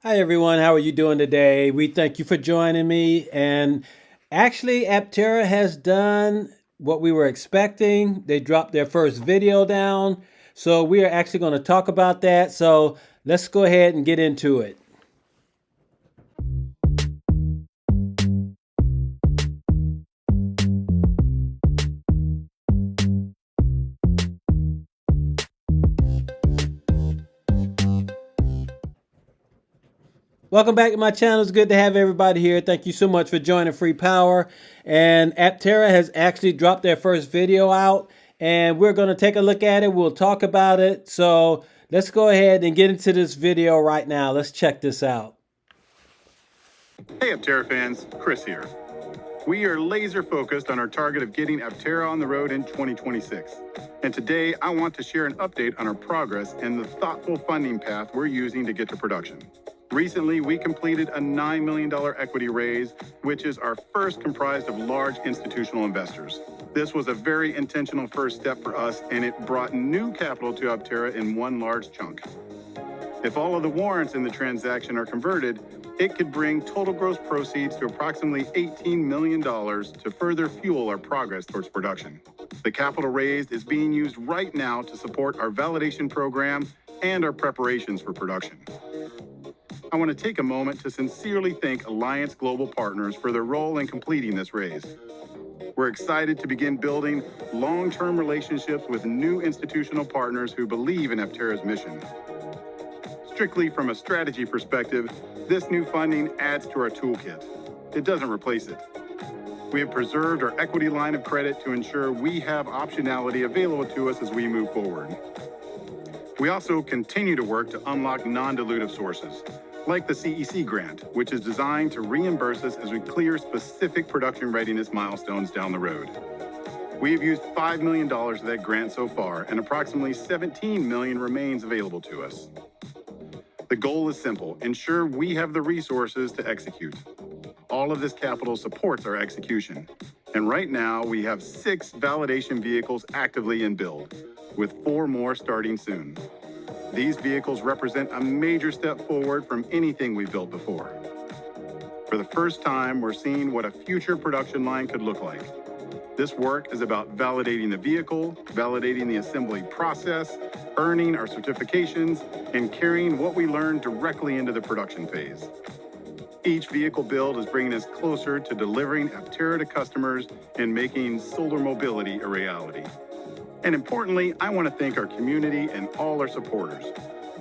Hi everyone, how are you doing today? We thank you for joining me. And actually, Aptera has done what we were expecting. They dropped their first video down. So we are actually going to talk about that. So let's go ahead and get into it. Welcome back to my channel. It's good to have everybody here. Thank you so much for joining Free Power. And Aptera has actually dropped their first video out, and we're going to take a look at it. We'll talk about it. So let's go ahead and get into this video right now. Let's check this out. Hey Aptera fans, Chris here. We are laser focused on our target of getting Aptera on the road in 2026. And today I want to share an update on our progress and the thoughtful funding path we're using to get to production. Recently, we completed a $9 million equity raise, which is our first comprised of large institutional investors. This was a very intentional first step for us, and it brought new capital to Aptera in one large chunk. If all of the warrants in the transaction are converted, it could bring total gross proceeds to approximately $18 million to further fuel our progress towards production. The capital raised is being used right now to support our validation program and our preparations for production. I want to take a moment to sincerely thank Alliance Global Partners for their role in completing this raise. We're excited to begin building long-term relationships with new institutional partners who believe in Aptera's mission. Strictly from a strategy perspective, this new funding adds to our toolkit. It doesn't replace it. We have preserved our equity line of credit to ensure we have optionality available to us as we move forward. We also continue to work to unlock non-dilutive sources, like the CEC grant, which is designed to reimburse us as we clear specific production readiness milestones down the road. We have used $5 million of that grant so far, and approximately $17 million remains available to us. The goal is simple: ensure we have the resources to execute. All of this capital supports our execution. And right now, we have 6 validation vehicles actively in build, with 4 more starting soon. These vehicles represent a major step forward from anything we've built before. For the first time, we're seeing what a future production line could look like. This work is about validating the vehicle, validating the assembly process, earning our certifications, and carrying what we learned directly into the production phase. Each vehicle build is bringing us closer to delivering Aptera to customers and making solar mobility a reality. And importantly, I want to thank our community and all our supporters.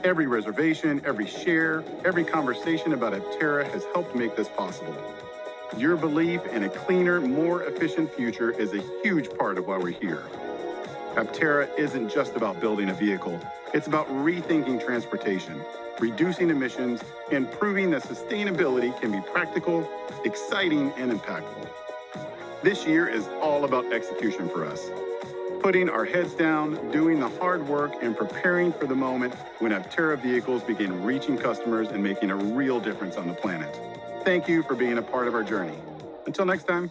Every reservation, every share, every conversation about Aptera has helped make this possible. Your belief in a cleaner, more efficient future is a huge part of why we're here. Aptera isn't just about building a vehicle. It's about rethinking transportation, reducing emissions, and proving that sustainability can be practical, exciting, and impactful. This year is all about execution for us. Putting our heads down, doing the hard work, and preparing for the moment when Aptera vehicles begin reaching customers and making a real difference on the planet. Thank you for being a part of our journey. Until next time.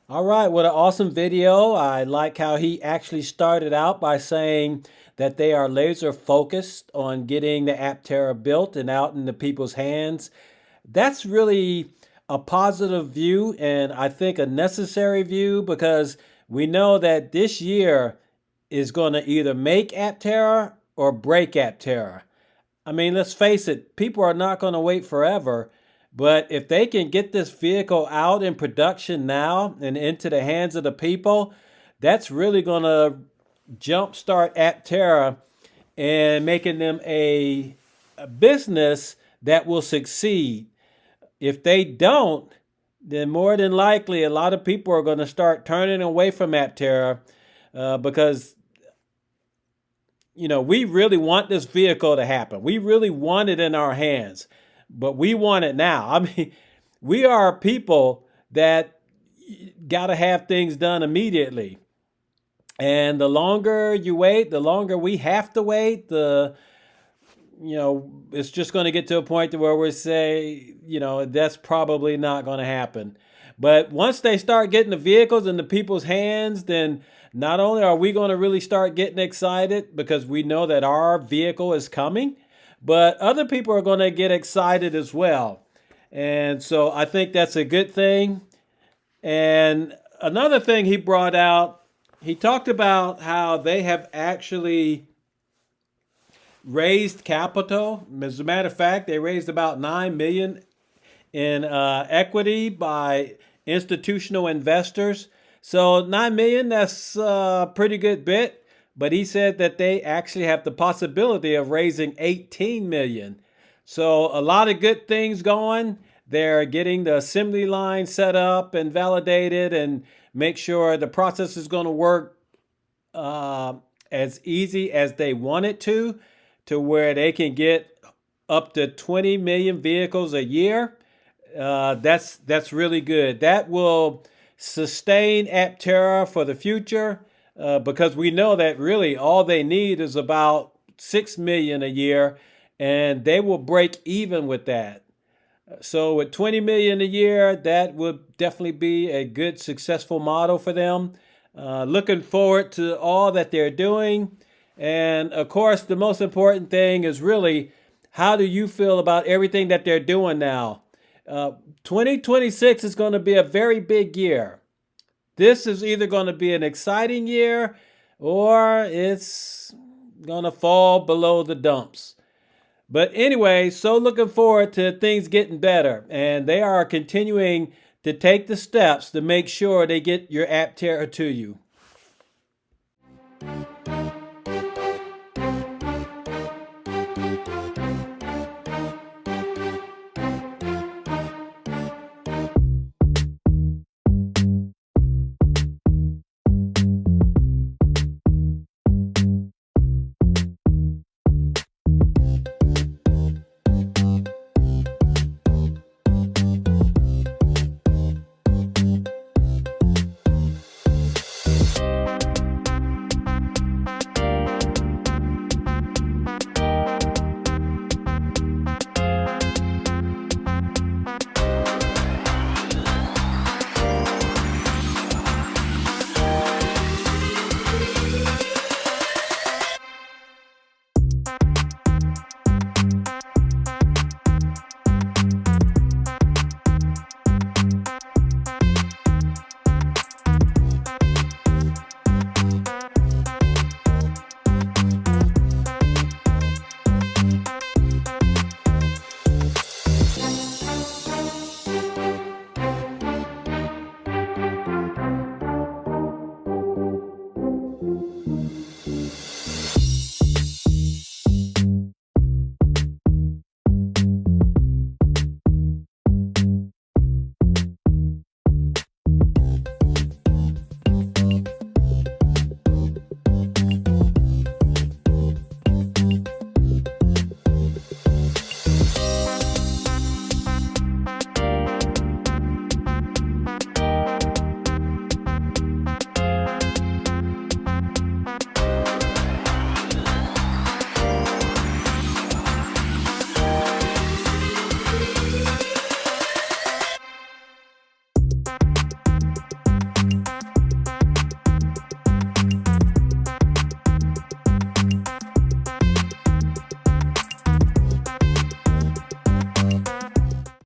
All right, what an awesome video. I like how he actually started out by saying that they are laser focused on getting the Aptera built and out in the people's hands. That's really a positive view, and I think a necessary view, because we know that this year is going to either make Aptera or break Aptera. I mean, let's face it, people are not going to wait forever. But if they can get this vehicle out in production now and into the hands of the people, that's really going to jumpstart Aptera and making them a business that will succeed. If they don't, then more than likely a lot of people are going to start turning away from Aptera because we really want this vehicle to happen. We really want it in our hands, but we want it now. I mean, we are people that got to have things done immediately. And the longer you wait, the longer we have to wait, it's just going to get to a point to where we say, that's probably not going to happen. But once they start getting the vehicles in the people's hands, then not only are we going to really start getting excited because we know that our vehicle is coming, but other people are going to get excited as well. And so I think that's a good thing. And another thing he brought out, he talked about how they have actually raised capital. As a matter of fact, they raised about 9 million in equity by institutional investors. So 9 million, that's a pretty good bit. But he said that they actually have the possibility of raising 18 million. So a lot of good things going. They're getting the assembly line set up and validated and make sure the process is going to work as easy as they want it to where they can get up to 20 million vehicles a year. That's really good. That will sustain Aptera for the future because we know that really all they need is about 6 million a year, and they will break even with that. So with 20 million a year, that would definitely be a good successful model for them. Looking forward to all that they're doing. And of course, the most important thing is really, how do you feel about everything that they're doing now? 2026 is going to be a very big year. This is either going to be an exciting year or it's going to fall below the dumps. But anyway, so looking forward to things getting better. And they are continuing to take the steps to make sure they get your Aptera to you.